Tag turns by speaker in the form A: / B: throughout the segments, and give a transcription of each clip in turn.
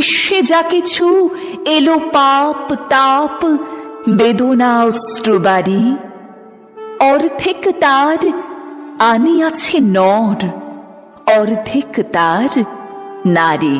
A: বিশ্বে যা কিছু এলো পাপ তাপ বেদনা অশ্রুবারি, অর্ধেক তার আনিয়াছে নর, অর্ধেক তার নারী।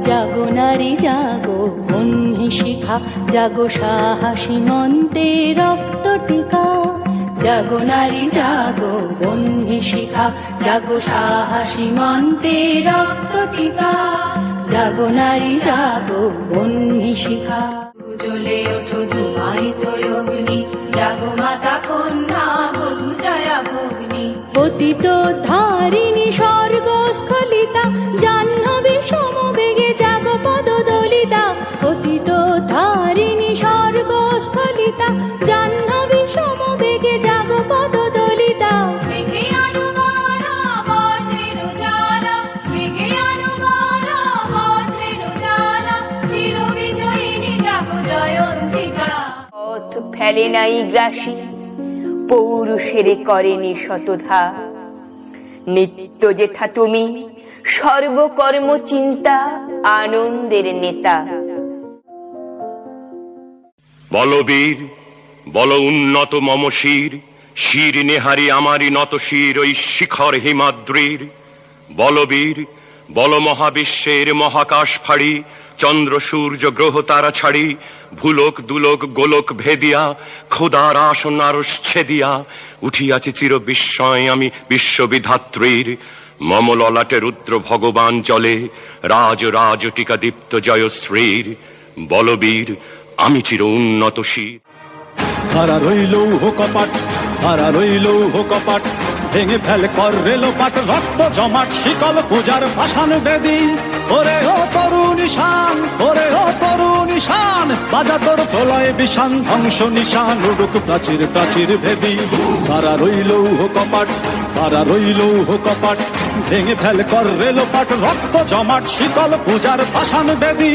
B: জাগো নারী জাগো বন্যে শিখা, জাগো সাহসী মন্তে রক্ত টিকা। জাগো নারী জাগো বন্যে শিখা, জাগো সাহসী মন্তে রক্ত টিকা। জাগো নারী জাগো বন্যে শিখা, জ্বলে ওঠো ধুমায়িত অগ্নি, জাগো মাতা কন্যা বধূ জয়া ভগ্নি। পতিত ধারিণী স্বর্গস্খলিতা, জাহ্নবী সমবেগে জাগো পদদলিতা। পতিত ধারিণী স্বর্গস্খলিতা, জাহ্নবী সমবেগে জাগো পদদলিতা। মেঘে আনুবারা বজ্রের জ্বালা, মেঘে আনুবারা বজ্রের জ্বালা, চির বিজয়িনী জাগো জয়ন্তিকা।
C: পথ ফেলে নাই গ্রাসী, পৌরুষের করেনি শতধা। নিত্য যেথা তুমি সর্বকর্ম চিন্তা, আনন্দের নেতা।
D: বলবীর বল উন্নত মম শির, শির নেহারি আমারি নত শির ওই শিখর হিমাদ্রির। বলবীর বল মহাবিশ্বের মহাকাশ ফাড়ি, চন্দ্র সূর্য গ্রহ তারা ছাড়ি, ভুলোক দুলোক গোলক ভেদিয়া, খোদার আসন আরশ ছেদিয়া, উঠিয়াছি চির বিস্ময় আমি বিশ্ববিধাত্রীর। মম ললাটে রুদ্র ভগবান জলে, রাজ রাজ টিকা দীপ্ত জয়শ্রীর। বলবীর আমি চির উন্নত শির।
E: হারা রইল কপাট, হারা রইল কপাট, ভেঙে ফেল কর রেলোপাট, রক্ত জমাট শিকল পূজার পাষাণ বেদী। ওরে ও তরু নিশান, ওরে ও তরু নিশান, বাজা তোর প্রলয় বিষান ধ্বংস নিশান, উড়ুক প্রাচীর প্রাচীর ভেদী। হারা রইল কপাট, হারা রইল কপাট, ভেঙে ফেল কর রেলোপাট, রক্ত জমাট শিকল পূজার পাষাণ বেদী।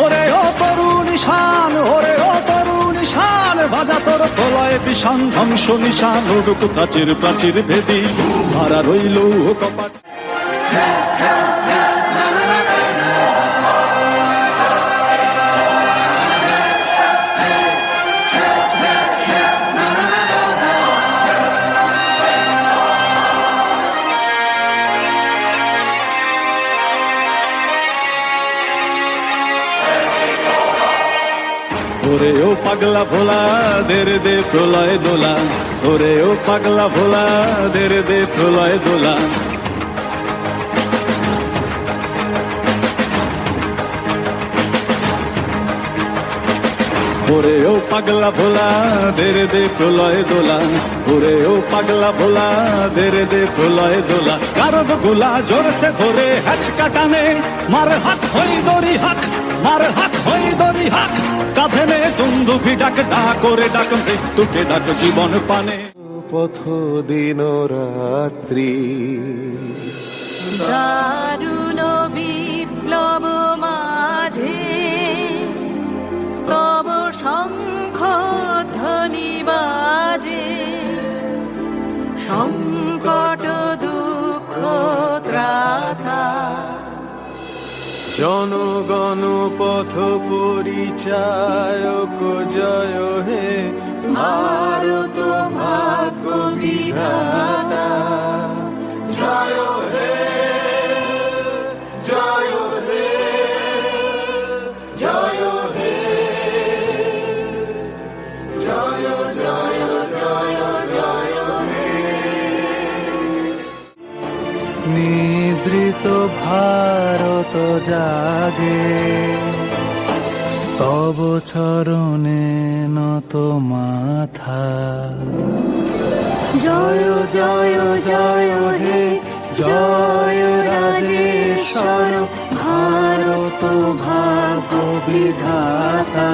E: ওরে ও তরু নিশান, ওরে ও তরু নিশান, বাজা তোর প্রলয় বিষান ধ্বংস নিশান, উড়ুক প্রাচীর প্রাচীর ভেদী। হারা রইল কপাট। ওরে ও পাগলা ভোলা দেরে দে প্রলয় দোলা, ওরে ও পাগলা ভোলা দেরে দে প্রলয় দোলা। ওরে ও পাগলা ভোলা দেরে দে প্রলয় দোলা, ওরে ও পাগলা ভোলা দেরে দে প্রলয় দোলা। গারদ গোলা জোর সে ধরে হ্যাচকা টানে, মার হাক হই দড়ি হাক, মার হাক হই দড়ি হাক, কাঁধে নে দুন্দুভি ডাক, ডাক করে ডাক মৃত্যুকে ডাক জীবন পানে।
F: পথ দিন রাত্রি
B: দারুণ বিপ্লব মাঝে, তব শঙ্খ ধ্বনি বাজে, সংকট দুঃখ ত্রাতা।
F: জনগণ পথ পরিচায়ক জয় হে, ভারত ভাগ্য বিধাতা জয় হে, জয় হে, জয় হে, জয় জয় জয় জয় হে। নিদ্রিত ভারত জাগে, তব চরণে নত মাথা।
B: জয় জয় জয় হে, জয় রাজেশ্বর ভারত ভাগ্য বিধাতা।